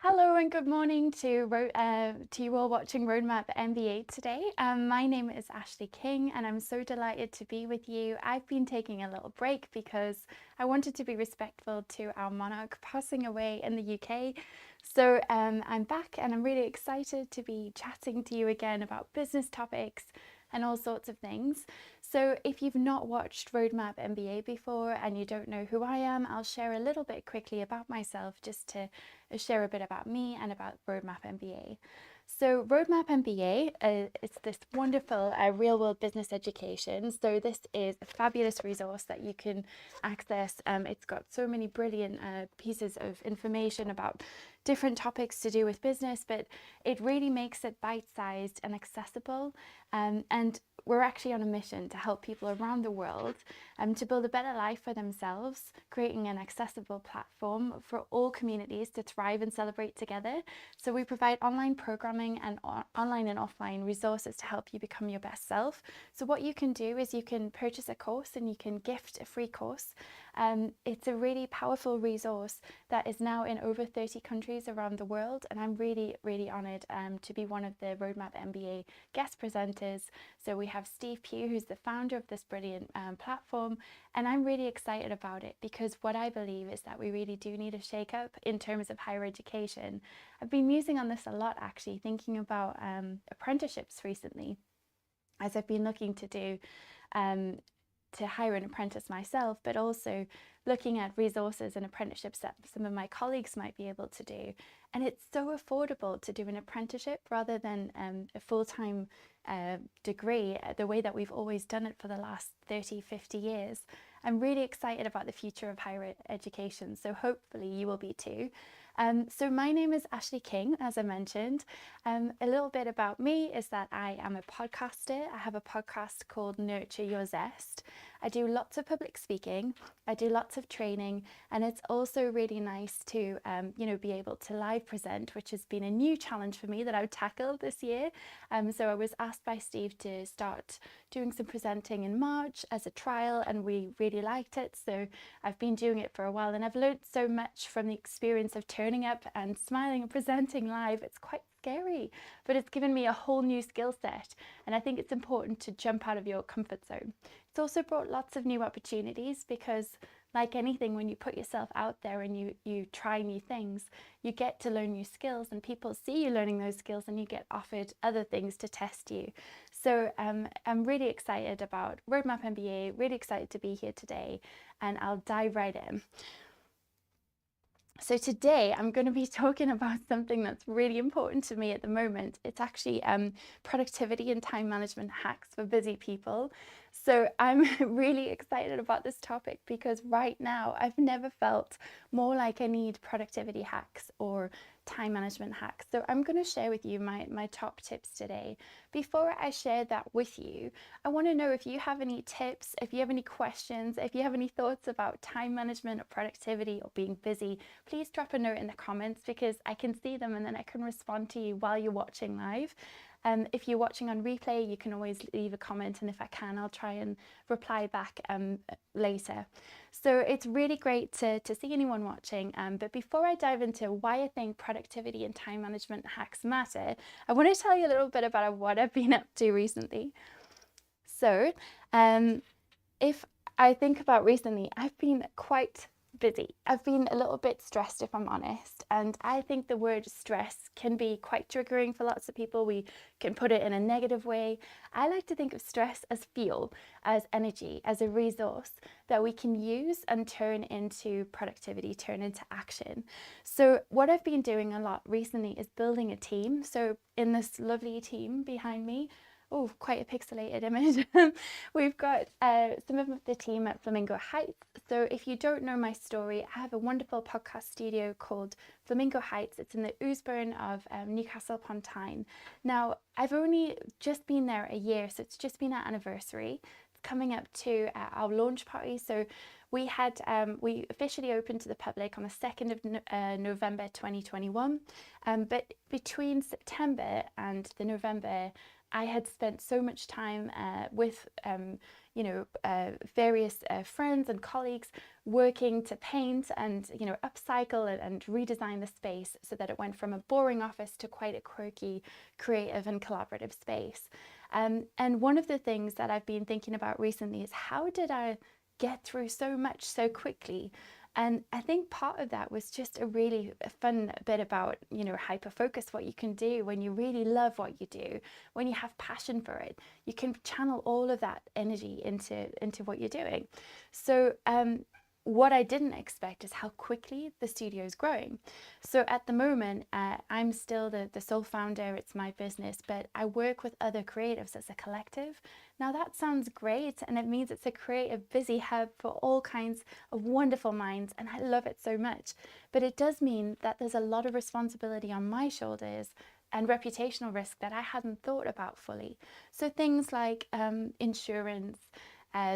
Hello and good morning to you all watching Roadmap MBA today. My name is Ashleigh King and I'm so delighted to be with you. I've been taking a little break because I wanted to be respectful to our monarch passing away in the UK. So I'm back and I'm really excited to be chatting to you again about business topics and all sorts of things. So if you've not watched Roadmap MBA before and you don't know who I am, I'll share a little bit quickly about myself just to share a bit about me and about Roadmap MBA. So Roadmap MBA is this wonderful real world business education. So this is a fabulous resource that you can access. It's got so many brilliant pieces of information about different topics to do with business, but it really makes it bite-sized and accessible. And we're actually on a mission to help people around the world to build a better life for themselves, creating an accessible platform for all communities to thrive and celebrate together. So we provide online programming and online and offline resources to help you become your best self. So what you can do is you can purchase a course and you can gift a free course. It's a really powerful resource that is now in over 30 countries around the world, and I'm really, really honoured to be one of the Roadmap MBA guest presenters. So we have Steve Pugh, who's the founder of this brilliant platform, and I'm really excited about it because what I believe is that we really do need a shake-up in terms of higher education. I've been musing on this a lot, actually, thinking about apprenticeships recently, as I've been looking to do to hire an apprentice myself, but also looking at resources and apprenticeships that some of my colleagues might be able to do. And it's so affordable to do an apprenticeship rather than a full-time degree, the way that we've always done it for the last 30, 50 years. I'm really excited about the future of higher education, so hopefully you will be too. So my name is Ashleigh King, as I mentioned. A little bit about me is that I am a podcaster. I have a podcast called Nurture Your Zest. I do lots of public speaking. I do lots of training, and it's also really nice to, be able to live present, which has been a new challenge for me that I've tackled this year. So I was asked by Steve to start doing some presenting in March as a trial, and we really liked it. So I've been doing it for a while, and I've learned so much from the experience of turning up and smiling and presenting live. It's quite scary, but it's given me a whole new skill set, and I think it's important to jump out of your comfort zone. It's also brought lots of new opportunities because, like anything, when you put yourself out there and you try new things, you get to learn new skills, and people see you learning those skills and you get offered other things to test you. So I'm really excited about Roadmap MBA, really excited to be here today, and I'll dive right in. So today I'm going to be talking about something that's really important to me at the moment. It's actually productivity and time management hacks for busy people. So I'm really excited about this topic because right now I've never felt more like I need productivity hacks or time management hacks. So I'm going to share with you my top tips today. Before I share that with you, I want to know if you have any tips, if you have any questions, if you have any thoughts about time management or productivity or being busy, please drop a note in the comments because I can see them and then I can respond to you while you're watching live. If you're watching on replay, you can always leave a comment, and if I can, I'll try and reply back later. So it's really great to see anyone watching. But before I dive into why I think productivity and time management hacks matter, I want to tell you a little bit about what I've been up to recently. So if I think about recently, I've been quite busy. I've been a little bit stressed, if I'm honest, and I think the word stress can be quite triggering for lots of people. We can put it in a negative way. I like to think of stress as fuel, as energy, as a resource that we can use and turn into productivity, turn into action. So what I've been doing a lot recently is building a team. So in this lovely team behind me, oh, quite a pixelated image. We've got some of the team at Flamingo Heights. So if you don't know my story, I have a wonderful podcast studio called Flamingo Heights. It's in the Oosburn of Newcastle upon Tyne. Now, I've only just been there a year, so it's just been our anniversary. It's coming up to our launch party. So we officially opened to the public on the 2nd of November 2021. But between September and the November I had spent so much time with various friends and colleagues working to paint and upcycle and redesign the space so that it went from a boring office to quite a quirky, creative and collaborative space. And one of the things that I've been thinking about recently is, how did I get through so much so quickly? And I think part of that was just a really fun bit about, hyper focus, what you can do when you really love what you do, when you have passion for it. You can channel all of that energy into what you're doing. So what I didn't expect is how quickly the studio is growing. So at the moment, I'm still the sole founder, it's my business, but I work with other creatives as a collective. Now that sounds great, and it means it's a creative, busy hub for all kinds of wonderful minds, and I love it so much. But it does mean that there's a lot of responsibility on my shoulders and reputational risk that I hadn't thought about fully. So things like insurance,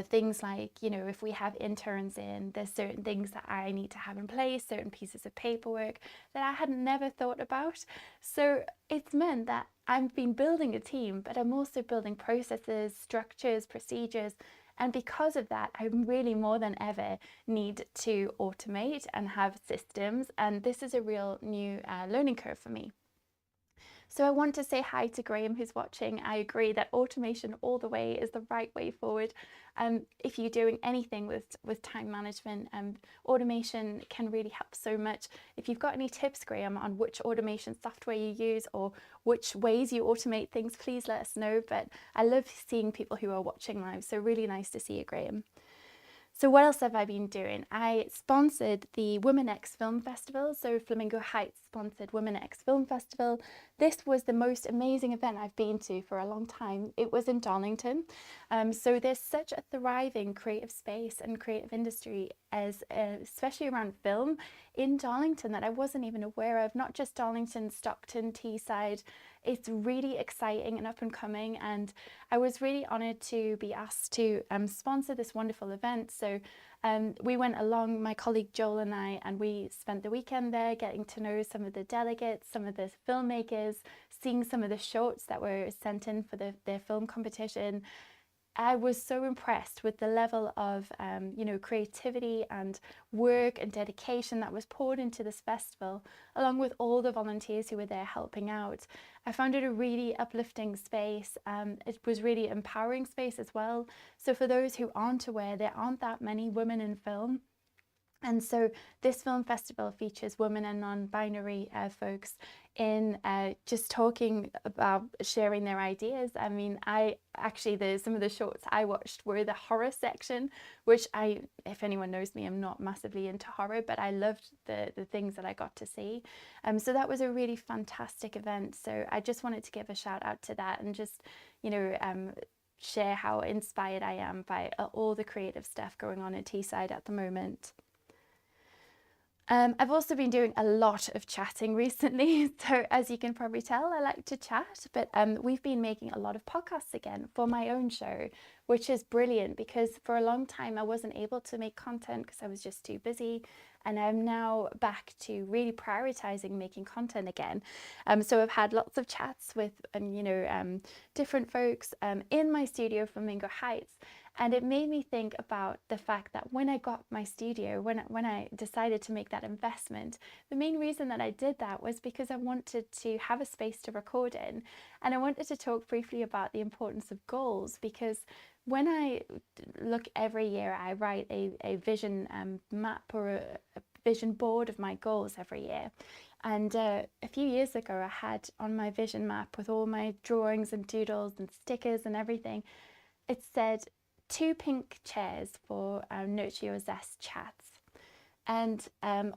things like, if we have interns in, there's certain things that I need to have in place, certain pieces of paperwork that I had never thought about. So it's meant that I've been building a team, but I'm also building processes, structures, procedures. And because of that, I really more than ever need to automate and have systems. And this is a real new learning curve for me. So I want to say hi to Graham, who's watching. I agree that automation all the way is the right way forward. If you're doing anything with time management, automation can really help so much. If you've got any tips, Graham, on which automation software you use or which ways you automate things, please let us know. But I love seeing people who are watching live, so really nice to see you, Graham. So what else have I been doing? I sponsored the Women X Film Festival. So Flamingo Heights sponsored Women X Film Festival. This was the most amazing event I've been to for a long time. It was in Darlington. So there's such a thriving creative space and creative industry, especially around film in Darlington, that I wasn't even aware of. Not just Darlington, Stockton, Teesside. It's really exciting and up and coming, and I was really honoured to be asked to sponsor this wonderful event. So we went along, my colleague Joel and I, and we spent the weekend there getting to know some of the delegates, some of the filmmakers, seeing some of the shorts that were sent in for their film competition. I was so impressed with the level of creativity and work and dedication that was poured into this festival, along with all the volunteers who were there helping out. I found it a really uplifting space. It was really empowering space as well. So for those who aren't aware, there aren't that many women in film. And so this film festival features women and non-binary folks in just talking about sharing their ideas. I mean, some of the shorts I watched were the horror section, which if anyone knows me, I'm not massively into horror, but I loved the things that I got to see. So that was a really fantastic event. So I just wanted to give a shout out to that and just, share how inspired I am by all the creative stuff going on in Teesside at the moment. I've also been doing a lot of chatting recently, so as you can probably tell, I like to chat, but we've been making a lot of podcasts again for my own show, which is brilliant because for a long time I wasn't able to make content because I was just too busy, and I'm now back to really prioritizing making content again. So I've had lots of chats with different folks in my studio, Flamingo Heights. And it made me think about the fact that when I got my studio, when I decided to make that investment, the main reason that I did that was because I wanted to have a space to record in. And I wanted to talk briefly about the importance of goals, because when I look every year, I write a vision map or a vision board of my goals every year. And a few years ago, I had on my vision map with all my drawings and doodles and stickers and everything, it said 2 pink chairs for Nurture Your Zest chats. And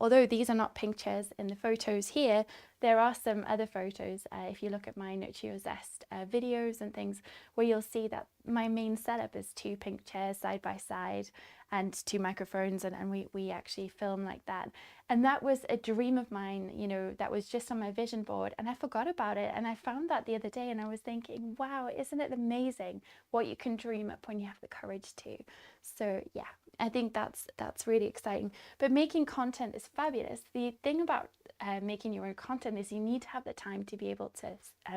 although these are not pink chairs in the photos here, there are some other photos, if you look at my Nurture Your Zest videos and things, where you'll see that my main setup is 2 pink chairs side by side and 2 microphones, and we actually film like that. And that was a dream of mine, that was just on my vision board, and I forgot about it. And I found that the other day, and I was thinking, wow, isn't it amazing what you can dream up when you have the courage to? So yeah, I think that's really exciting. But making content is fabulous. The thing about making your own content is you need to have the time to be able to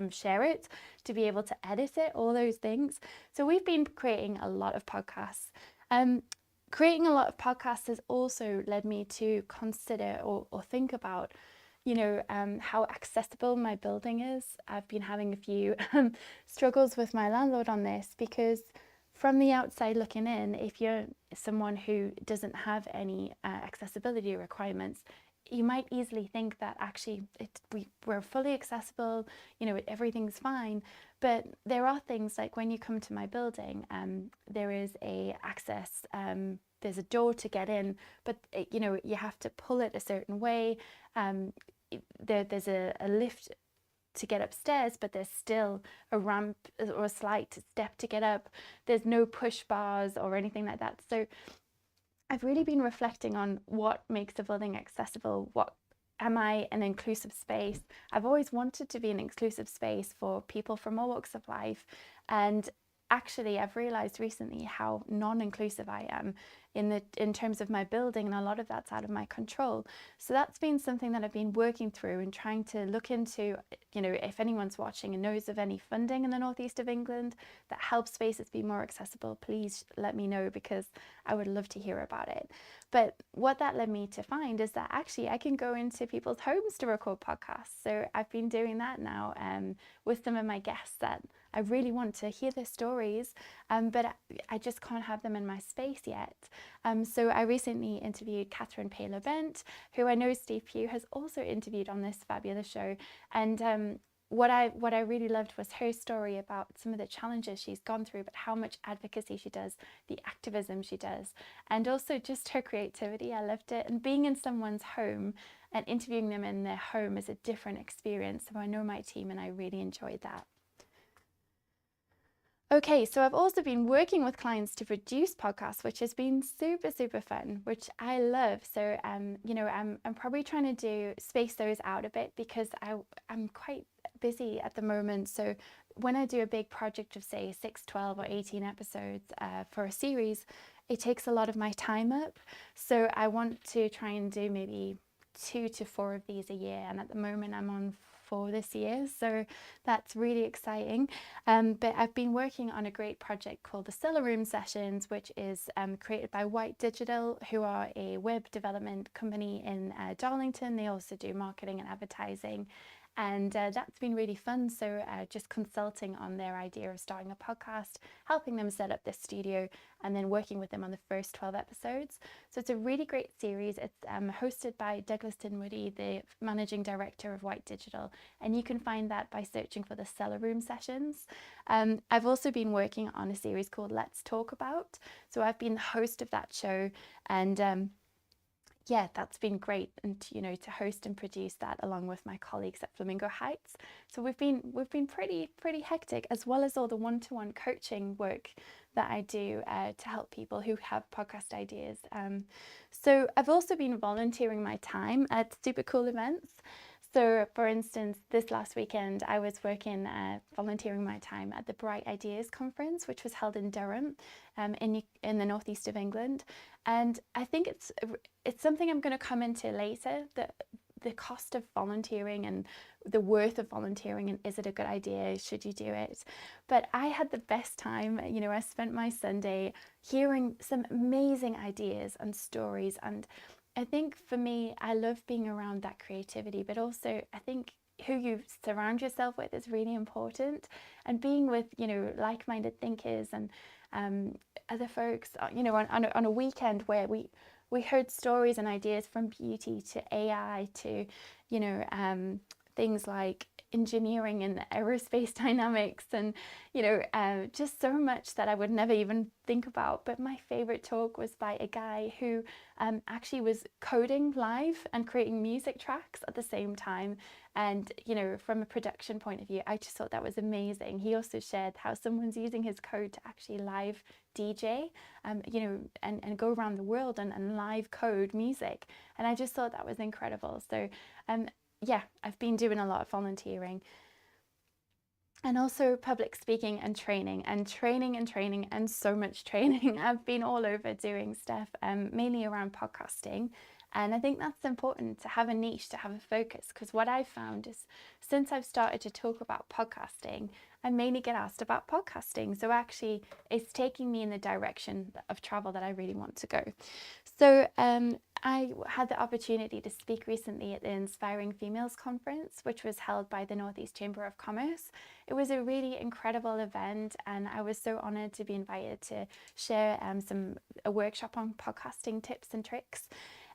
share it, to be able to edit it, all those things. So we've been creating a lot of podcasts. Creating a lot of podcasts has also led me to consider or think about, how accessible my building is. I've been having a few struggles with my landlord on this, because from the outside looking in, if you're someone who doesn't have any accessibility requirements, you might easily think that actually we're fully accessible, everything's fine. But there are things like when you come to my building, there is a access, there's a door to get in, but you have to pull it a certain way. There's a lift to get upstairs, but there's still a ramp or a slight step to get up. There's no push bars or anything like that. So I've really been reflecting on what makes a building accessible. Am I an inclusive space? I've always wanted to be an inclusive space for people from all walks of life. And actually, I've realized recently how non-inclusive I am in terms of my building, and a lot of that's out of my control. So that's been something that I've been working through and trying to look into, if anyone's watching and knows of any funding in the northeast of England that helps spaces be more accessible, please let me know, because I would love to hear about it. But what that led me to find is that actually I can go into people's homes to record podcasts. So I've been doing that now with some of my guests that I really want to hear their stories, but I just can't have them in my space yet. So I recently interviewed Catherine Paler-Bent, who I know Steve Pugh has also interviewed on this fabulous show. And what I really loved was her story about some of the challenges she's gone through, but how much advocacy she does, the activism she does, and also just her creativity. I loved it. And being in someone's home and interviewing them in their home is a different experience. So I know my team and I really enjoyed that. Okay, so I've also been working with clients to produce podcasts, which has been super, super fun, which I love. So, I'm probably trying to space those out a bit, because I'm quite busy at the moment. So when I do a big project of say 6, 12 or 18 episodes for a series, it takes a lot of my time up. So I want to try and do maybe 2 to 4 of these a year. And at the moment I'm on 4 this year, so that's really exciting. But I've been working on a great project called the Cellar Room Sessions, which is created by White Digital, who are a web development company in Darlington. They also do marketing and advertising. And that's been really fun. So just consulting on their idea of starting a podcast, helping them set up this studio, and then working with them on the first 12 episodes. So it's a really great series. It's hosted by Douglas Dinwoody, the managing director of White Digital. And you can find that by searching for the Cellar Room Sessions. I've also been working on a series called Let's Talk About. So I've been the host of that show, and yeah, that's been great, and to host and produce that along with my colleagues at Flamingo Heights. So we've been pretty hectic, as well as all the one-to-one coaching work that I do to help people who have podcast ideas. So I've also been volunteering my time at super cool events. So for instance, this last weekend I was volunteering my time at the Bright Ideas Conference, which was held in Durham, in the northeast of England. And I think it's something I'm going to come into later, the cost of volunteering and the worth of volunteering, and is it a good idea, should you do it? But I had the best time. I spent my Sunday hearing some amazing ideas and stories, and I think for me, I love being around that creativity, but also I think who you surround yourself with is really important, and being with like-minded thinkers and other folks on a weekend where we heard stories and ideas from beauty to AI to things like engineering and aerospace dynamics, and just so much that I would never even think about. But my favorite talk was by a guy who actually was coding live and creating music tracks at the same time. And from a production point of view, I just thought that was amazing. He also shared how someone's using his code to actually live DJ, and go around the world and live code music. And I just thought that was incredible. So yeah, I've been doing a lot of volunteering, and also public speaking and training and so much training. I've been all over doing stuff, mainly around podcasting. And I think that's important, to have a niche, to have a focus, because what I've found is since I've started to talk about podcasting, I mainly get asked about podcasting. So actually it's taking me in the direction of travel that I really want to go. So I had the opportunity to speak recently at the Inspiring Females Conference, which was held by the Northeast Chamber of Commerce. It was a really incredible event, and I was so honoured to be invited to share a workshop on podcasting tips and tricks.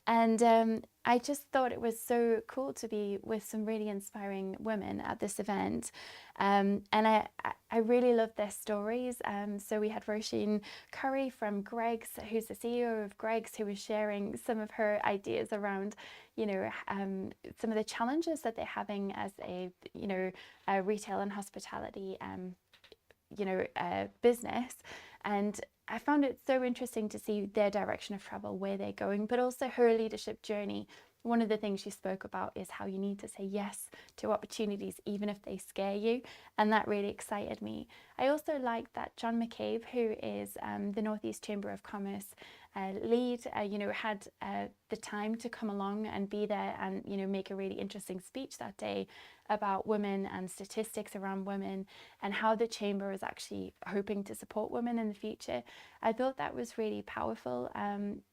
And I just thought it was so cool to be with some really inspiring women at this event. And I really loved their stories. So we had Roisin Curry from Greggs, who's the CEO of Greggs, who was sharing some of her ideas around, some of the challenges that they're having as a retail and hospitality, business. And I found it so interesting to see their direction of travel, where they're going, but also her leadership journey. One of the things she spoke about is how you need to say yes to opportunities, even if they scare you. And that really excited me. I also liked that John McCabe, who is the Northeast Chamber of Commerce lead, had the time to come along and be there and, make a really interesting speech that day about women and statistics around women and how the chamber is actually hoping to support women in the future. I thought that was really powerful.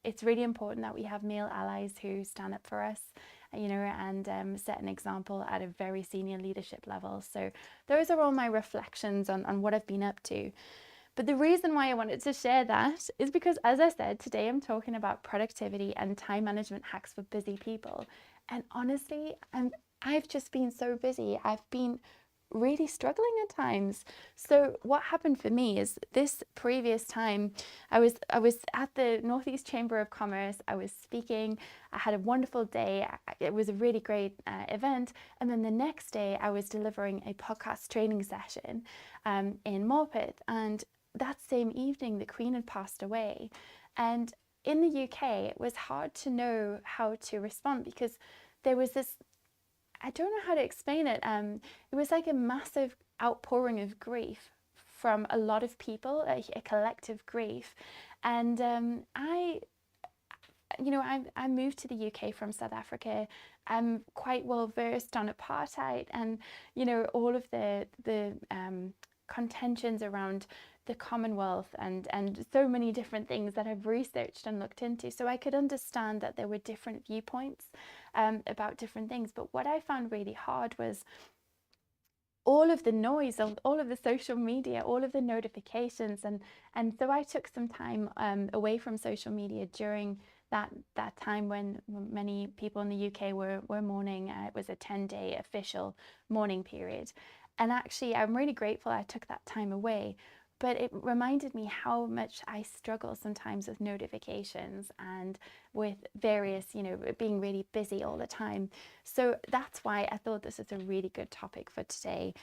It's really important that we have male allies who stand up for us, and set an example at a very senior leadership level. So those are all my reflections on what I've been up to. But the reason why I wanted to share that is because, as I said, today I'm talking about productivity and time management hacks for busy people. And honestly, I've just been so busy. I've been really struggling at times. So what happened for me is, this previous time I was at the Northeast Chamber of Commerce. I was speaking. I had a wonderful day. It was a really great event. And then the next day I was delivering a podcast training session in Morpeth. And that same evening the Queen had passed away. And in the UK it was hard to know how to respond, because there was this, I don't know how to explain it. It was like a massive outpouring of grief from a lot of people, a collective grief. And I moved to the UK from South Africa. I'm quite well versed on apartheid and, all of the contentions around the Commonwealth and so many different things that I've researched and looked into. So I could understand that there were different viewpoints about different things. But what I found really hard was all of the noise of all of the social media, all of the notifications. And so I took some time away from social media during that time when many people in the UK were mourning. It was a 10-day official mourning period. And actually, I'm really grateful I took that time away. But it reminded me how much I struggle sometimes with notifications and with various, being really busy all the time. So that's why I thought this is a really good topic for today.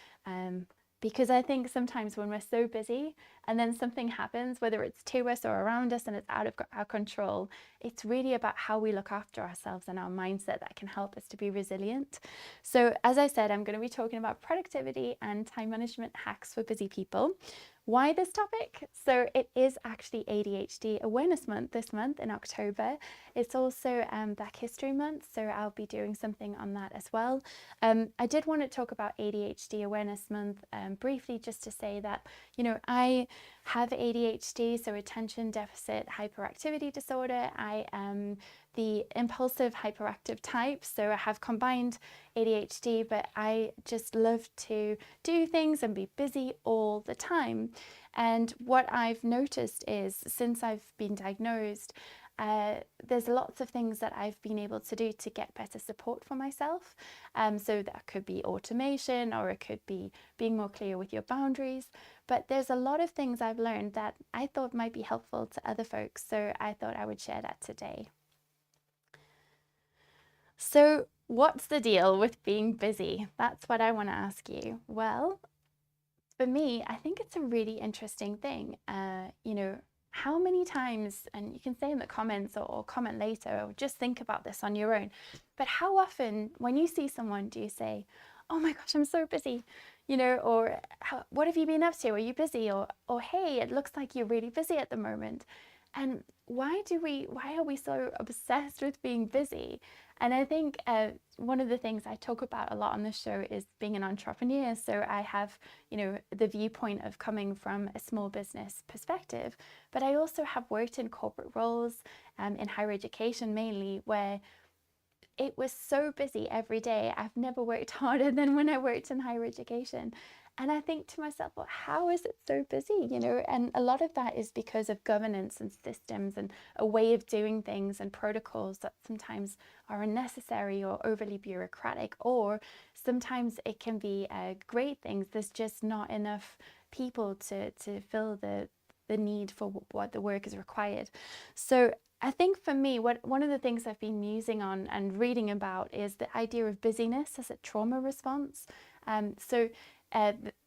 Because I think sometimes when we're so busy and then something happens, whether it's to us or around us and it's out of our control, it's really about how we look after ourselves and our mindset that can help us to be resilient. So as I said, I'm going to be talking about productivity and time management hacks for busy people. Why this topic? So it is actually ADHD Awareness Month this month in October. It's also Black History Month, so I'll be doing something on that as well. I did want to talk about ADHD Awareness Month briefly, just to say that, I have ADHD, so attention deficit hyperactivity disorder. I am the impulsive hyperactive type, so I have combined ADHD, but I just love to do things and be busy all the time. And what I've noticed is, since I've been diagnosed, there's lots of things that I've been able to do to get better support for myself. So that could be automation, or it could be being more clear with your boundaries. But there's a lot of things I've learned that I thought might be helpful to other folks. So I thought I would share that today. So what's the deal with being busy? That's what I want to ask you. Well, for me, I think it's a really interesting thing. How many times, and you can say in the comments or comment later, or just think about this on your own, but how often when you see someone do you say, oh my gosh, I'm so busy, or what have you been up to? Are you busy? Or hey, it looks like you're really busy at the moment. And why are we so obsessed with being busy? And I think one of the things I talk about a lot on this show is being an entrepreneur. So I have, the viewpoint of coming from a small business perspective, but I also have worked in corporate roles, in higher education mainly, where it was so busy every day. I've never worked harder than when I worked in higher education. And I think to myself, well, how is it so busy? And a lot of that is because of governance and systems and a way of doing things and protocols that sometimes are unnecessary or overly bureaucratic, or sometimes it can be great things. There's just not enough people to fill the need for what the work is required. So I think for me, one of the things I've been musing on and reading about is the idea of busyness as a trauma response.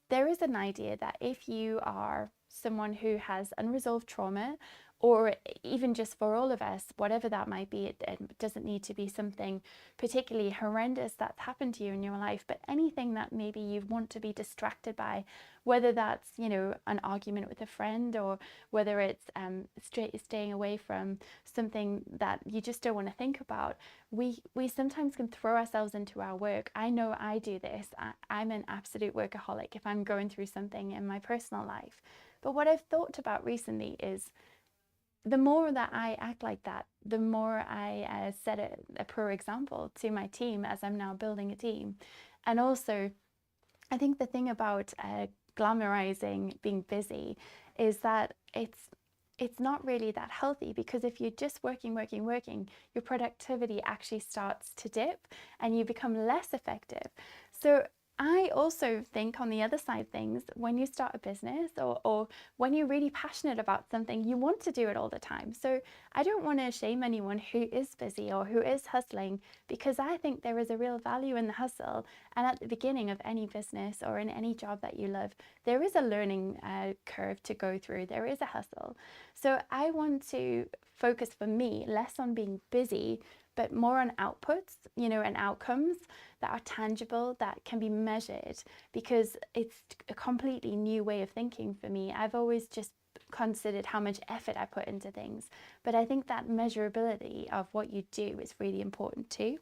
There is an idea that if you are someone who has unresolved trauma, or even just for all of us, whatever that might be, it doesn't need to be something particularly horrendous that's happened to you in your life, but anything that maybe you want to be distracted by, whether that's, an argument with a friend, or whether it's staying away from something that you just don't want to think about, we sometimes can throw ourselves into our work. I know I do this. I'm an absolute workaholic if I'm going through something in my personal life. But what I've thought about recently is, the more that I act like that, the more I set a poor example to my team as I'm now building a team. And also, I think the thing about glamorizing being busy is that it's not really that healthy, because if you're just working, your productivity actually starts to dip and you become less effective. So I also think, on the other side of things, when you start a business, or when you're really passionate about something, you want to do it all the time. So I don't want to shame anyone who is busy or who is hustling, because I think there is a real value in the hustle. And at the beginning of any business or in any job that you love, there is a learning curve to go through. There is a hustle. So I want to focus, for me, less on being busy, but more on outputs, and outcomes that are tangible, that can be measured, because it's a completely new way of thinking for me. I've always just considered how much effort I put into things, but I think that measurability of what you do is really important too.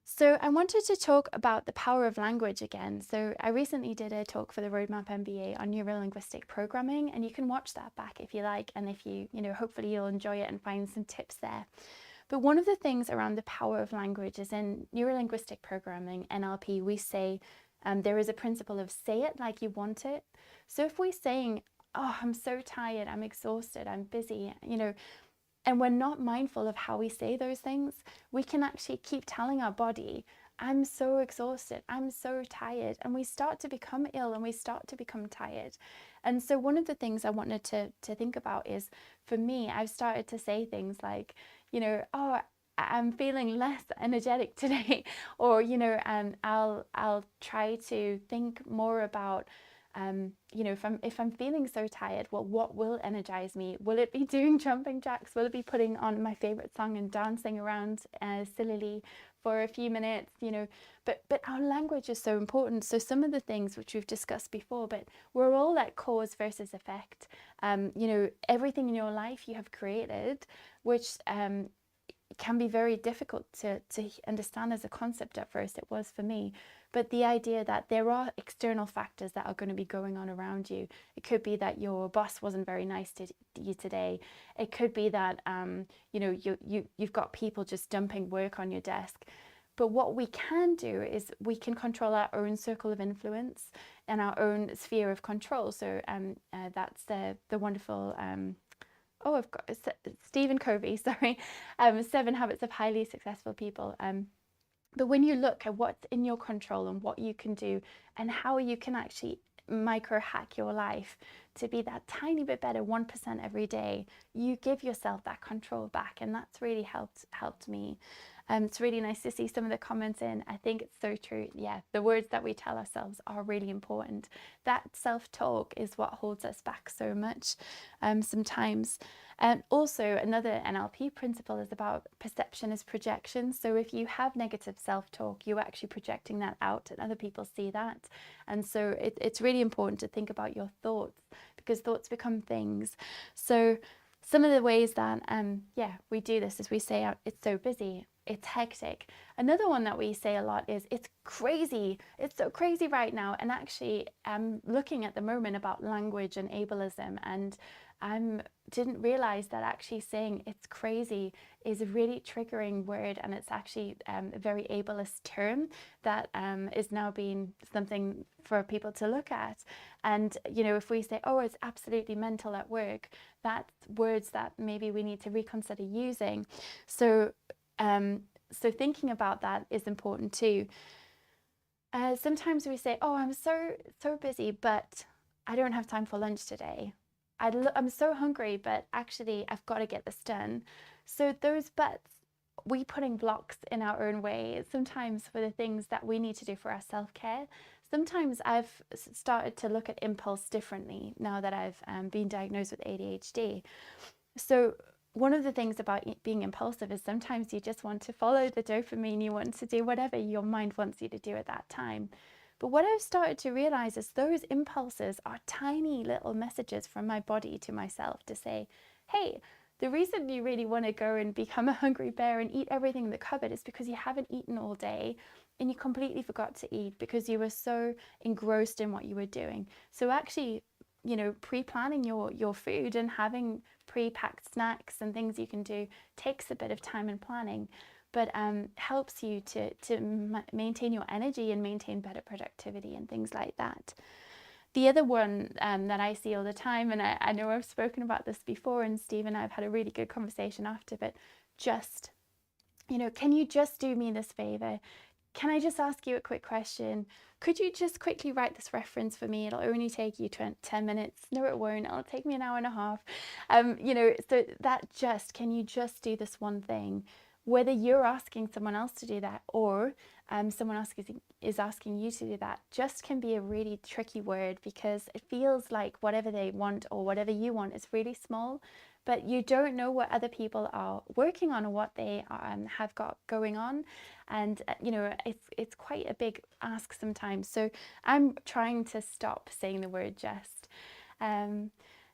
So I wanted to talk about the power of language again. So I recently did a talk for the Roadmap MBA on neurolinguistic programming, and you can watch that back if you like, and if you hopefully you'll enjoy it and find some tips there. But one of the things around the power of language is, in neurolinguistic programming, NLP, we say there is a principle of say it like you want it. So if we're saying, oh, I'm so tired, I'm exhausted, I'm busy, and we're not mindful of how we say those things, we can actually keep telling our body, I'm so exhausted, I'm so tired, and we start to become ill and we start to become tired. And so one of the things I wanted to think about is, for me, I've started to say things like, oh, I'm feeling less energetic today, or I'll try to think more about if I'm feeling so tired, well, what will energize me? Will it be doing jumping jacks? Will it be putting on my favorite song and dancing around sillily for a few minutes? But our language is so important. So some of the things which we've discussed before, but we're all at cause versus effect. Everything in your life you have created, which can be very difficult to understand as a concept at first. It was for me. But the idea that there are external factors that are going to be going on around you. It could be that your boss wasn't very nice to you today. It could be that you've got people just dumping work on your desk. But what we can do is we can control our own circle of influence and our own sphere of control. So that's the wonderful I've got Stephen Covey, sorry, 7 Habits of Highly Successful People. But when you look at what's in your control and what you can do and how you can actually micro hack your life to be that tiny bit better, 1% every day, you give yourself that control back. And that's really helped me. It's really nice to see some of the comments in. I think it's so true. Yeah, the words that we tell ourselves are really important. That self-talk is what holds us back so much sometimes. And also another NLP principle is about perception is projection. So if you have negative self-talk, you're actually projecting that out and other people see that. And so it's really important to think about your thoughts, because thoughts become things. So some of the ways that we do this is we say, it's so busy, it's hectic. Another one that we say a lot is, it's crazy, it's so crazy right now. And actually I'm looking at the moment about language and ableism, and I didn't realize that actually saying it's crazy is a really triggering word, and it's actually a very ableist term that is now being something for people to look at. And you know, if we say, oh, it's absolutely mental at work, that's words that maybe we need to reconsider using. So so thinking about that is important too. Sometimes we say, oh, I'm so busy, but I don't have time for lunch today. I'm so hungry, but actually I've got to get this done. So those buts, we putting blocks in our own way, sometimes for the things that we need to do for our self-care. Sometimes I've started to look at impulse differently now that I've been diagnosed with ADHD. So one of the things about being impulsive is sometimes you just want to follow the dopamine, you want to do whatever your mind wants you to do at that time. But what I've started to realize is those impulses are tiny little messages from my body to myself to say, hey, the reason you really want to go and become a hungry bear and eat everything in the cupboard is because you haven't eaten all day and you completely forgot to eat because you were so engrossed in what you were doing. So actually, you know, pre-planning your food and having pre-packed snacks and things you can do takes a bit of time and planning, but helps you to maintain your energy and maintain better productivity and things like that. The other one that I see all the time, and I know I've spoken about this before, and Steve and I have had a really good conversation after, but just, you know, can you just do me this favor? Can I just ask you a quick question? Could you just quickly write this reference for me? It'll only take you 10 minutes. No, it won't. It'll take me an hour and a half. You know, so that just, can you just do this one thing? Whether you're asking someone else to do that or someone else is asking you to do that, just can be a really tricky word, because it feels like whatever they want or whatever you want is really small, but you don't know what other people are working on or what they have got going on. And you know, it's quite a big ask sometimes. So I'm trying to stop saying the word just.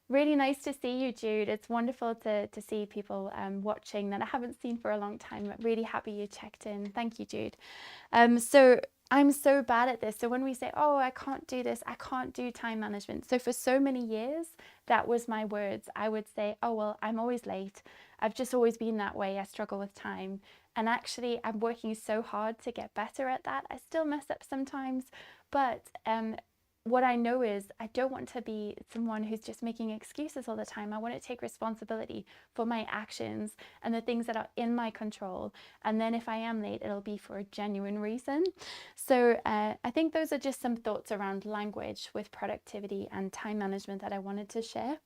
Really nice to see you, Jude. It's wonderful to see people watching that I haven't seen for a long time. I'm really happy you checked in. Thank you, Jude. So I'm so bad at this. So when we say, oh, I can't do this, I can't do time management. So for so many years, that was my words. I would say, oh, well, I'm always late. I've just always been that way. I struggle with time. And actually, I'm working so hard to get better at that. I still mess up sometimes, but what I know is I don't want to be someone who's just making excuses all the time. I want to take responsibility for my actions and the things that are in my control. And then if I am late, it'll be for a genuine reason. So I think those are just some thoughts around language with productivity and time management that I wanted to share.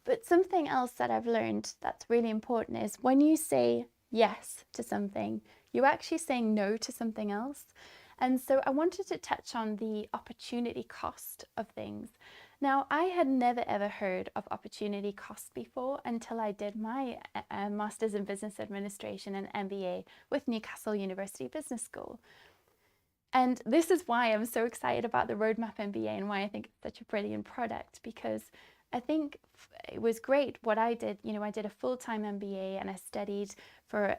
But something else that I've learned that's really important is when you say yes to something, you're actually saying no to something else. And so I wanted to touch on the opportunity cost of things. Now, I had never ever heard of opportunity cost before until I did my Masters in Business Administration and MBA with Newcastle University Business School. And this is why I'm so excited about the Roadmap MBA and why I think it's such a brilliant product, because I think it was great what I did. You know, I did a full-time MBA and I studied for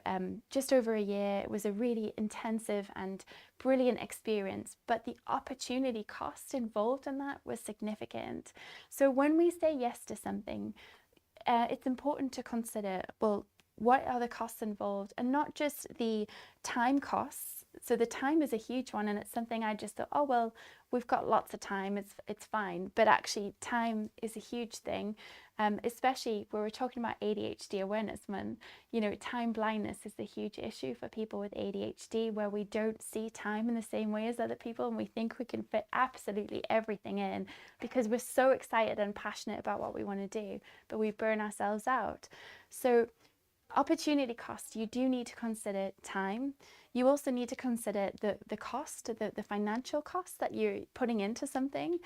just over a year. It was a really intensive and brilliant experience, but the opportunity cost involved in that was significant. So when we say yes to something, it's important to consider, well, what are the costs involved, and not just the time costs. So the time is a huge one, and it's something I just thought, oh, well, we've got lots of time, it's fine. But actually time is a huge thing, especially when we're talking about ADHD Awareness Month. You know, time blindness is a huge issue for people with ADHD, where we don't see time in the same way as other people, and we think we can fit absolutely everything in because we're so excited and passionate about what we want to do, but we burn ourselves out. So opportunity cost, you do need to consider time. you also need to consider the cost, the financial cost that you're putting into something.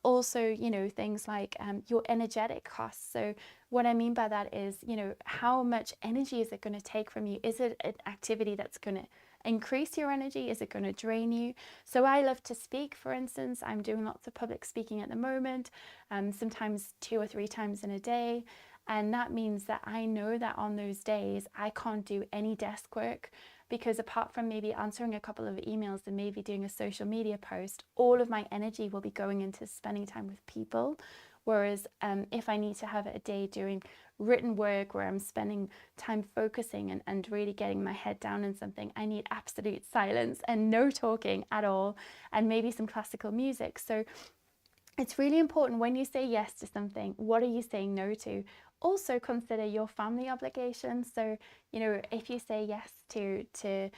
Also, you know, things like your energetic costs. So what I mean by that is, you know, how much energy is it going to take from you? Is it an activity that's going to increase your energy? Is it going to drain you? So I love to speak, for instance. I'm doing lots of public speaking at the moment, sometimes 2 or 3 times in a day. And that means that I know that on those days I can't do any desk work, because apart from maybe answering a couple of emails and maybe doing a social media post, all of my energy will be going into spending time with people. Whereas if I need to have a day doing written work where I'm spending time focusing and really getting my head down in something, I need absolute silence and no talking at all, and maybe some classical music. So it's really important when you say yes to something, what are you saying no to? Also consider your family obligations. So, you know, if you say yes to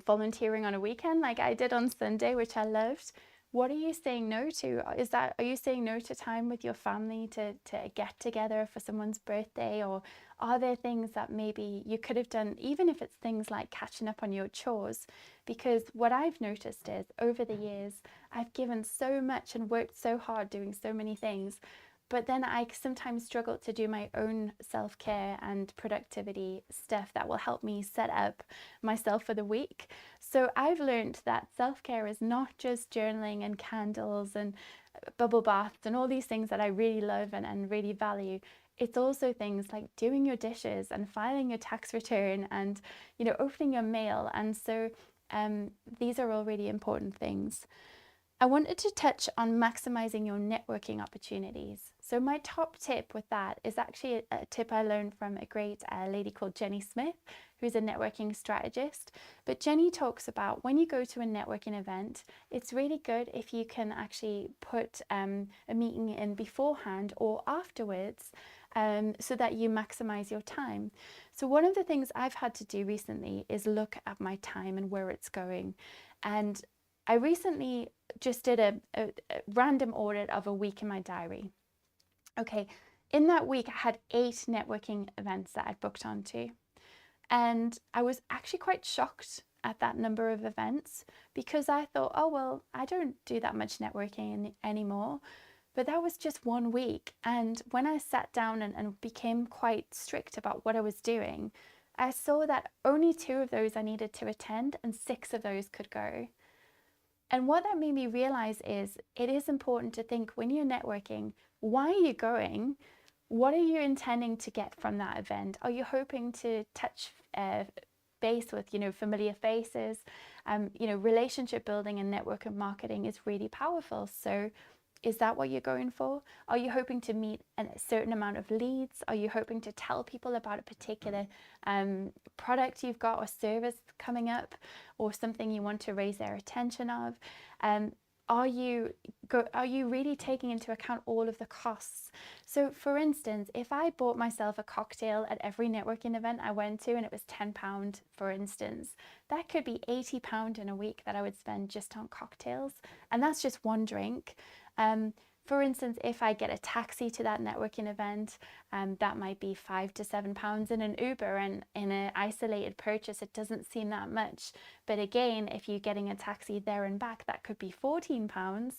volunteering on a weekend, like I did on Sunday, which I loved, what are you saying no to? Are you saying no to time with your family to get together for someone's birthday? Or are there things that maybe you could have done, even if it's things like catching up on your chores? Because what I've noticed is over the years, I've given so much and worked so hard doing so many things, but then I sometimes struggle to do my own self-care and productivity stuff that will help me set up myself for the week. So I've learned that self-care is not just journaling and candles and bubble baths and all these things that I really love and really value. It's also things like doing your dishes and filing your tax return and, you know, opening your mail. And so these are all really important things. I wanted to touch on maximizing your networking opportunities. So my top tip with that is actually a tip I learned from a great lady called Jenny Smith, who's a networking strategist. But Jenny talks about when you go to a networking event, it's really good if you can actually put a meeting in beforehand or afterwards, so that you maximize your time. So one of the things I've had to do recently is look at my time and where it's going. And I recently just did a random audit of a week in my diary. Okay, in that week I had 8 networking events that I'd booked onto. And I was actually quite shocked at that number of events, because I thought, oh, well, I don't do that much networking anymore. But that was just 1 week. And when I sat down and became quite strict about what I was doing, I saw that only 2 of those I needed to attend and 6 of those could go. And what that made me realize is it is important to think when you're networking, why are you going? What are you intending to get from that event? Are you hoping to touch base with, you know, familiar faces? You know, relationship building and network and marketing is really powerful. So is that what you're going for? Are you hoping to meet a certain amount of leads? Are you hoping to tell people about a particular product you've got or service coming up, or something you want to raise their attention of? Are you really taking into account all of the costs? So for instance, if I bought myself a cocktail at every networking event I went to and it was £10, for instance, that could be £80 in a week that I would spend just on cocktails. And that's just one drink. For instance, if I get a taxi to that networking event, that might be £5 to £7 in an Uber, and in an isolated purchase, it doesn't seem that much. But again, if you're getting a taxi there and back, that could be £14.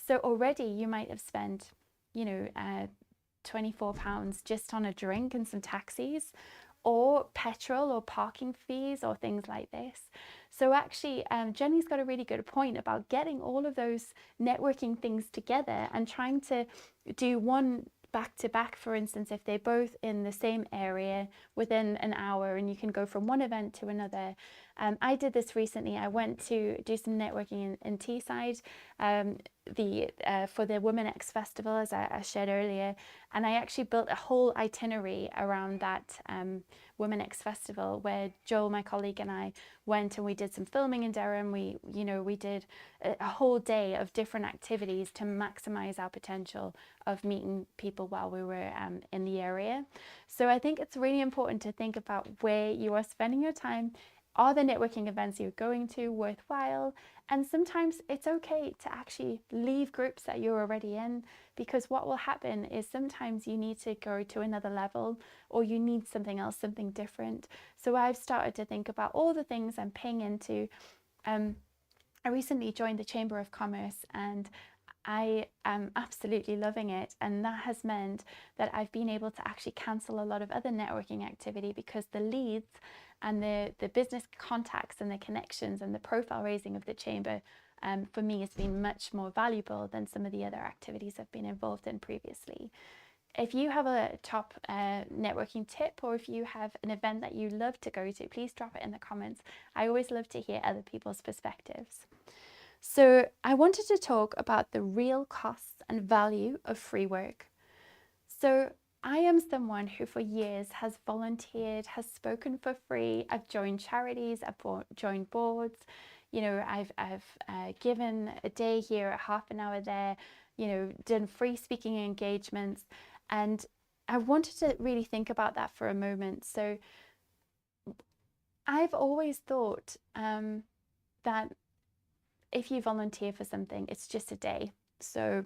So already you might have spent, you know, £24 just on a drink and some taxis, or petrol or parking fees or things like this. So actually, Jenny's got a really good point about getting all of those networking things together and trying to do one back to back. For instance, if they're both in the same area within an hour, and you can go from one event to another. I did this recently. I went to do some networking in Teesside for the Women X Festival, as I shared earlier, and I actually built a whole itinerary around that Women X Festival, where Joel, my colleague, and I went and we did some filming in Durham. We did a whole day of different activities to maximize our potential of meeting people while we were in the area. So I think it's really important to think about where you are spending your time are the networking events you're going to worthwhile? And sometimes it's okay to actually leave groups that you're already in, because what will happen is sometimes you need to go to another level, or you need something else, something different. So I've started to think about all the things I'm paying into. I recently joined the Chamber of Commerce, and I am absolutely loving it, and that has meant that I've been able to actually cancel a lot of other networking activity, because the leads and the business contacts and the connections and the profile raising of the chamber for me has been much more valuable than some of the other activities I've been involved in previously. If you have a top networking tip, or if you have an event that you love to go to, please drop it in the comments. I always love to hear other people's perspectives. So I wanted to talk about the real costs and value of free work. So I am someone who for years has volunteered, has spoken for free. I've joined charities, I've joined boards, you know, I've given a day here, a half an hour there, you know, done free speaking engagements. And I wanted to really think about that for a moment. So I've always thought that if you volunteer for something, it's just a day. So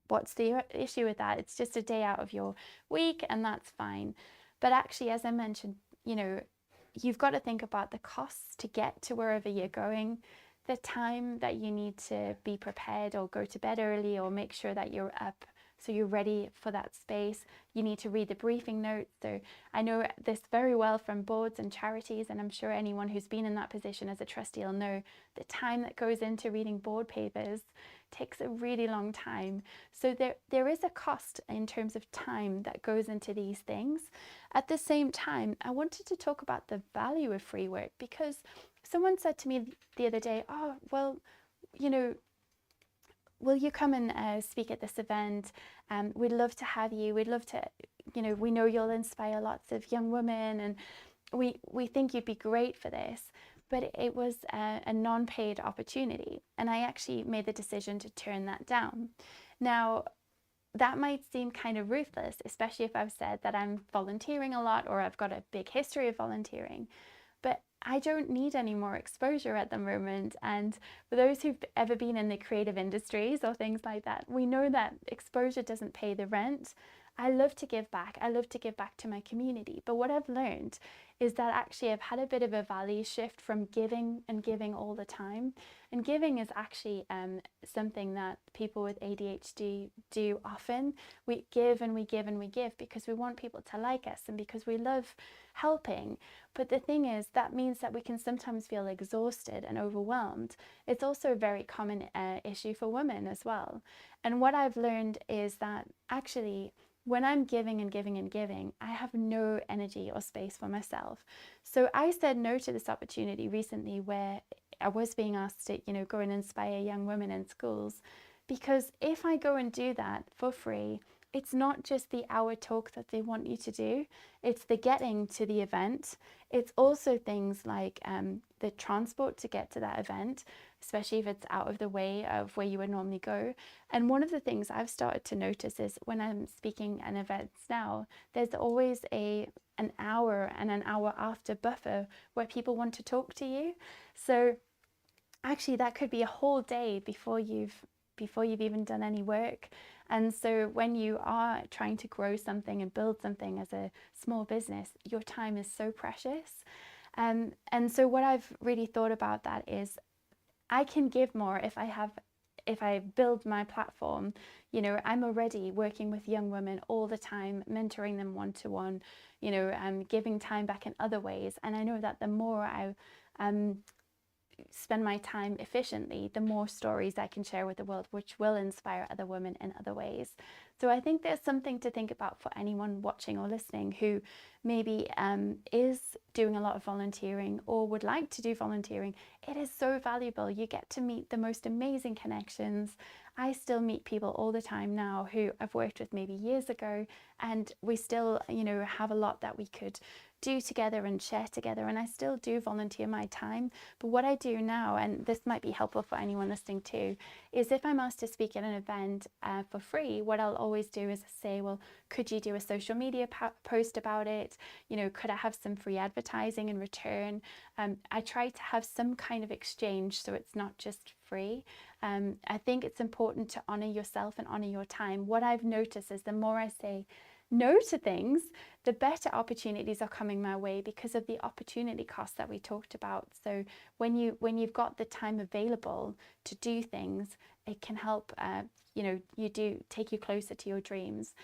what's the issue with that? It's just a day out of your week, and that's fine. But actually, as I mentioned, you know, you've got to think about the costs to get to wherever you're going, the time that you need to be prepared or go to bed early or make sure that you're up so you're ready for that space. You need to read the briefing notes. So I know this very well from boards and charities, and I'm sure anyone who's been in that position as a trustee will know the time that goes into reading board papers takes a really long time. So there is a cost in terms of time that goes into these things. At the same time, I wanted to talk about the value of free work, because someone said to me the other day, oh, well, you know, will you come and speak at this event? We'd love to have you. We'd love to, you know, we know you'll inspire lots of young women, and we think you'd be great for this. But it was a non-paid opportunity, and I actually made the decision to turn that down. Now, that might seem kind of ruthless, especially if I've said that I'm volunteering a lot or I've got a big history of volunteering. But I don't need any more exposure at the moment. And for those who've ever been in the creative industries or things like that, we know that exposure doesn't pay the rent. I love to give back. I love to give back to my community. But what I've learned is that actually I've had a bit of a value shift from giving and giving all the time. And giving is actually something that people with ADHD do often. We give and we give and we give because we want people to like us and because we love helping. But the thing is, that means that we can sometimes feel exhausted and overwhelmed. It's also a very common issue for women as well. And what I've learned is that actually, when I'm giving and giving and giving, I have no energy or space for myself. So I said no to this opportunity recently where I was being asked to, you know, go and inspire young women in schools. Because if I go and do that for free, it's not just the hour talk that they want you to do, it's the getting to the event. It's also things like the transport to get to that event, especially if it's out of the way of where you would normally go. And one of the things I've started to notice is when I'm speaking at events now, there's always an hour and an hour after buffer where people want to talk to you. So actually that could be a whole day before you've even done any work. And so when you are trying to grow something and build something as a small business, your time is so precious. And so what I've really thought about that is I can give more if I build my platform. You know, I'm already working with young women all the time, mentoring them one-to-one, you know, giving time back in other ways. And I know that the more I spend my time efficiently, the more stories I can share with the world, which will inspire other women in other ways. So I think there's something to think about for anyone watching or listening who maybe is doing a lot of volunteering or would like to do volunteering. It is so valuable. You get to meet the most amazing connections. I still meet people all the time now who I've worked with maybe years ago, and we still, you know, have a lot that we could do together and share together. And I still do volunteer my time. But what I do now, and this might be helpful for anyone listening too, is if I'm asked to speak at an event for free, what I'll always do is say, well, could you do a social media post about it? You know, could I have some free advertising in return? I try to have some kind of exchange so it's not just free. I think it's important to honor yourself and honor your time. What I've noticed is the more I say no to things, the better opportunities are coming my way because of the opportunity cost that we talked about. So when you've got the time available to do things, it can help take you closer to your dreams.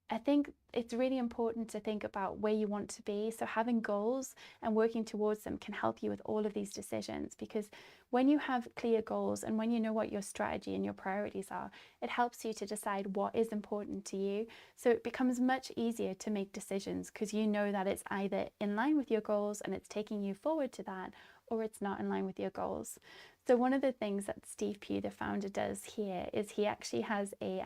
I think it's really important to think about where you want to be. So having goals and working towards them can help you with all of these decisions, because when you have clear goals and when you know what your strategy and your priorities are, it helps you to decide what is important to you. So it becomes much easier to make decisions because you know that it's either in line with your goals and it's taking you forward to that, or it's not in line with your goals. So one of the things that Steve Pugh, the founder, does here is he actually has a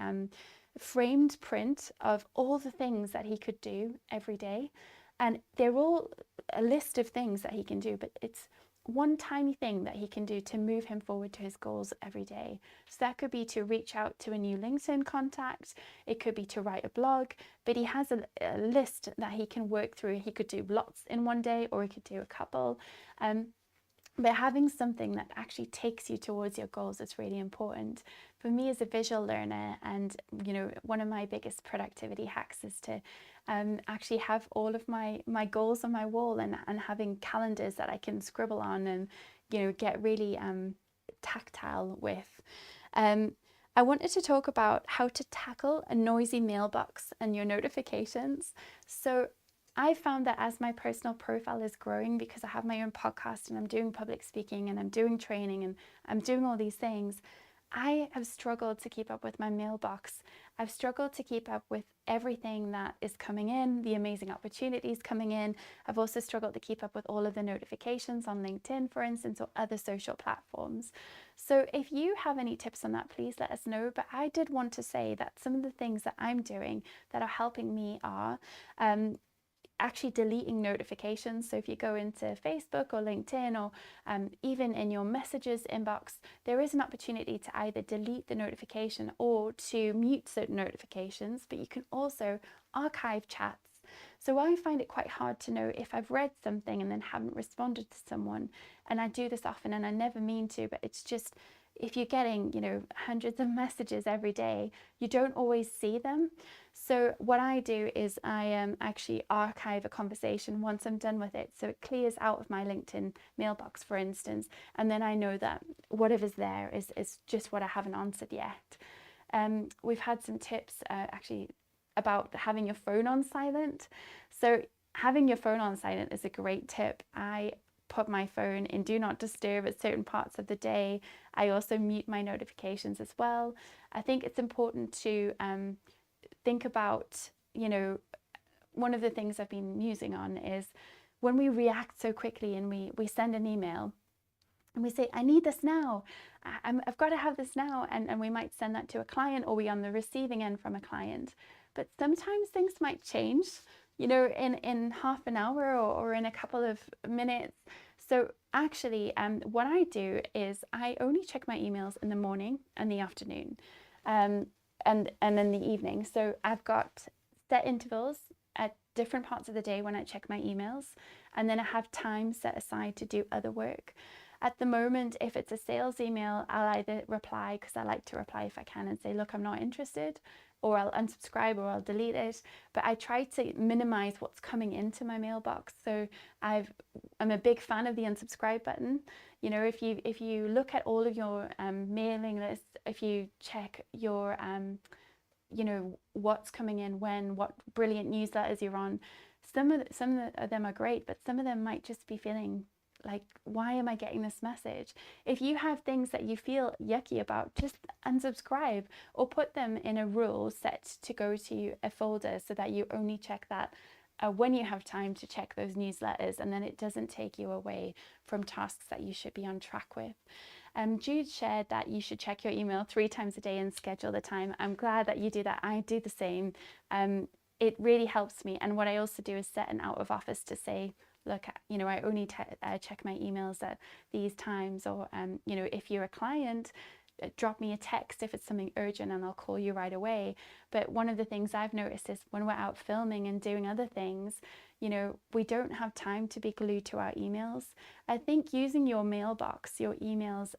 framed print of all the things that he could do every day, and they're all a list of things that he can do, but it's one tiny thing that he can do to move him forward to his goals every day. So that could be to reach out to a new LinkedIn contact, it could be to write a blog, but he has a list that he can work through. He could do lots in one day, or he could do a couple. But having something that actually takes you towards your goals is really important. For me as a visual learner, and one of my biggest productivity hacks is to actually have all of my goals on my wall, and having calendars that I can scribble on and get really tactile with. I wanted to talk about how to tackle a noisy mailbox and your notifications. So I found that as my personal profile is growing, because I have my own podcast and I'm doing public speaking and I'm doing training and I'm doing all these things, I have struggled to keep up with my mailbox. I've struggled to keep up with everything that is coming in, the amazing opportunities coming in. I've also struggled to keep up with all of the notifications on LinkedIn, for instance, or other social platforms. So if you have any tips on that, please let us know. But I did want to say that some of the things that I'm doing that are helping me are actually deleting notifications. So if you go into Facebook or LinkedIn, or even in your messages inbox, there is an opportunity to either delete the notification or to mute certain notifications, but you can also archive chats. So I find it quite hard to know if I've read something and then haven't responded to someone. And I do this often and I never mean to, but it's just, if you're getting, hundreds of messages every day, you don't always see them. So what I do is I actually archive a conversation once I'm done with it. So it clears out of my LinkedIn mailbox, for instance, and then I know that whatever's there is just what I haven't answered yet. We've had some tips actually about having your phone on silent. So having your phone on silent is a great tip. I put my phone in do not disturb at certain parts of the day. I also mute my notifications as well. I think it's important to think about, one of the things I've been musing on is when we react so quickly and we send an email and we say, I need this now, I've got to have this now, and we might send that to a client, or we on the receiving end from a client. But sometimes things might change, in half an hour or in a couple of minutes. So actually, what I do is I only check my emails in the morning and the afternoon, and in the evening. So I've got set intervals at different parts of the day when I check my emails, and then I have time set aside to do other work. At the moment, if it's a sales email, I'll either reply, because I like to reply if I can, and say, look, I'm not interested, or I'll unsubscribe, or I'll delete it. But I try to minimize what's coming into my mailbox. So I'm a big fan of the unsubscribe button. If you look at all of your mailing lists, if you check your what's coming in when, what brilliant newsletters you're on, some of them are great, but some of them might just be feeling like, why am I getting this message? If you have things that you feel yucky about, just unsubscribe, or put them in a rule set to go to a folder so that you only check that when you have time to check those newsletters, and then it doesn't take you away from tasks that you should be on track with. Jude shared that you should check your email 3 times a day and schedule the time. I'm glad that you do that. I do the same. It really helps me. And what I also do is set an out of office to say, look, I only check my emails at these times, or if you're a client, drop me a text if it's something urgent and I'll call you right away. But one of the things I've noticed is when we're out filming and doing other things, you know, we don't have time to be glued to our emails. I think using your mailbox, your emails,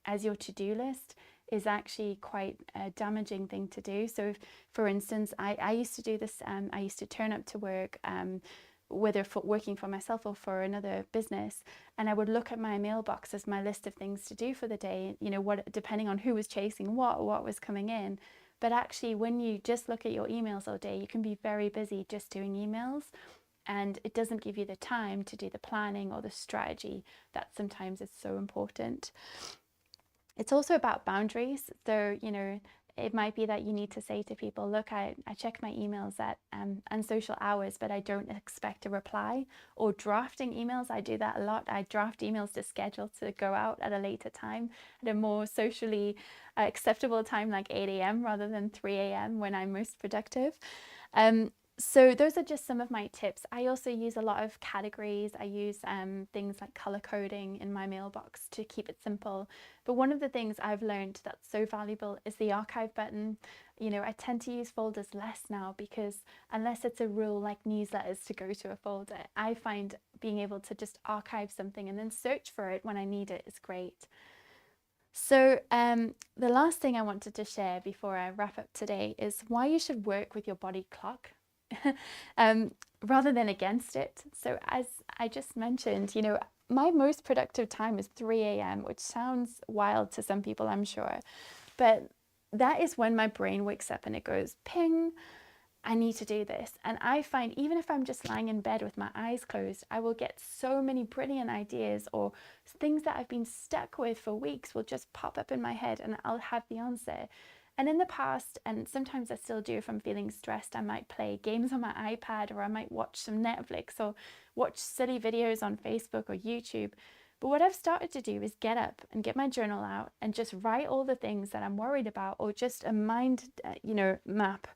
as your to-do list is actually quite a damaging thing to do. So if, for instance, I used to do this, I used to turn up to work, whether for working for myself or for another business, and I would look at my mailbox as my list of things to do for the day, you know, what, depending on who was chasing what was coming in. But actually, when you just look at your emails all day, you can be very busy just doing emails, and it doesn't give you the time to do the planning or the strategy that sometimes is so important. It's also about boundaries. So, you know, it might be that you need to say to people, look, I check my emails at and social hours, but I don't expect a reply. Or drafting emails, I do that a lot. I draft emails to schedule to go out at a later time, at a more socially acceptable time, like 8 a.m. rather than 3 a.m. when I'm most productive. So those are just some of my tips. I also use a lot of categories. I use things like color coding in my mailbox to keep it simple. But one of the things I've learned that's so valuable is the archive button. You know, I tend to use folders less now because unless it's a rule like newsletters to go to a folder, I find being able to just archive something and then search for it when I need it is great. So the last thing I wanted to share before I wrap up today is why you should work with your body clock. Rather than against it. So as I just mentioned, you know, my most productive time is 3 a.m., which sounds wild to some people, I'm sure, but that is when my brain wakes up and it goes, ping, I need to do this. And I find even if I'm just lying in bed with my eyes closed, I will get so many brilliant ideas, or things that I've been stuck with for weeks will just pop up in my head and I'll have the answer. And in the past, and sometimes I still do if I'm feeling stressed, I might play games on my iPad, or I might watch some Netflix or watch silly videos on Facebook or YouTube. But what I've started to do is get up and get my journal out and just write all the things that I'm worried about, or just a mind, map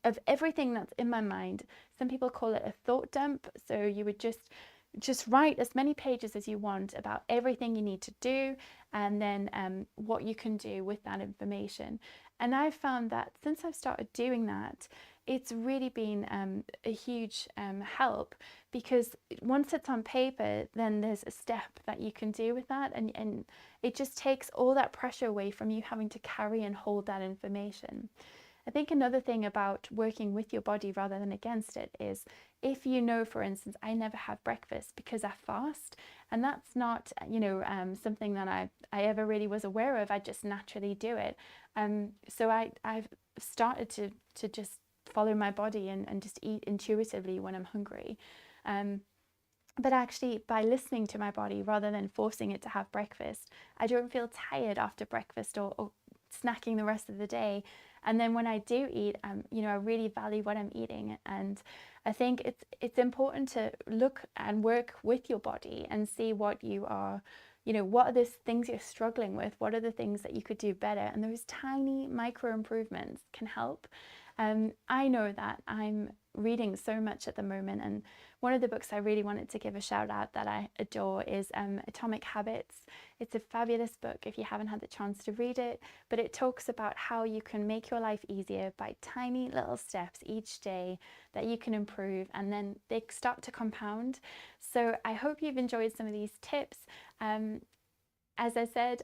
of everything that's in my mind. Some people call it a thought dump. So you would just write as many pages as you want about everything you need to do, and then what you can do with that information. And I've found that since I've started doing that, it's really been a huge help, because once it's on paper, then there's a step that you can do with that, and it just takes all that pressure away from you having to carry and hold that information. I think another thing about working with your body rather than against it is, if you know, for instance, I never have breakfast because I fast, and that's not, something that I ever really was aware of. I just naturally do it. So I've started to just follow my body and just eat intuitively when I'm hungry. But actually, by listening to my body rather than forcing it to have breakfast, I don't feel tired after breakfast or snacking the rest of the day. And then when I do eat, I really value what I'm eating. And I think it's important to look and work with your body and see what you are, what are the things you're struggling with? What are the things that you could do better? And those tiny micro improvements can help. I know that I'm reading so much at the moment, and one of the books I really wanted to give a shout out that I adore is Atomic Habits. It's a fabulous book if you haven't had the chance to read it, but it talks about how you can make your life easier by tiny little steps each day that you can improve, and then they start to compound. So I hope you've enjoyed some of these tips. As I said,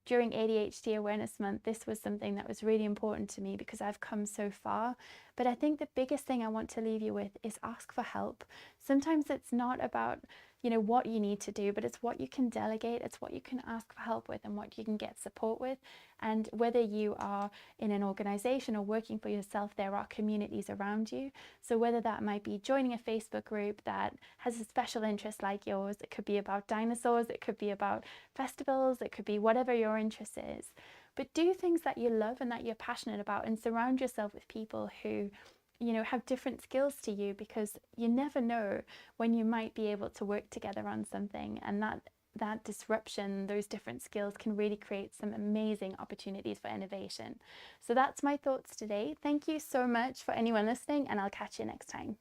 during ADHD Awareness Month, this was something that was really important to me because I've come so far. But I think the biggest thing I want to leave you with is ask for help. Sometimes it's not about, what you need to do, but it's what you can delegate. It's what you can ask for help with and what you can get support with. And whether you are in an organization or working for yourself, there are communities around you. So whether that might be joining a Facebook group that has a special interest like yours, it could be about dinosaurs, it could be about festivals, it could be whatever your interest is. But do things that you love and that you're passionate about, and surround yourself with people who have different skills to you, because you never know when you might be able to work together on something, and that disruption, those different skills can really create some amazing opportunities for innovation. So that's my thoughts today. Thank you so much for anyone listening, and I'll catch you next time.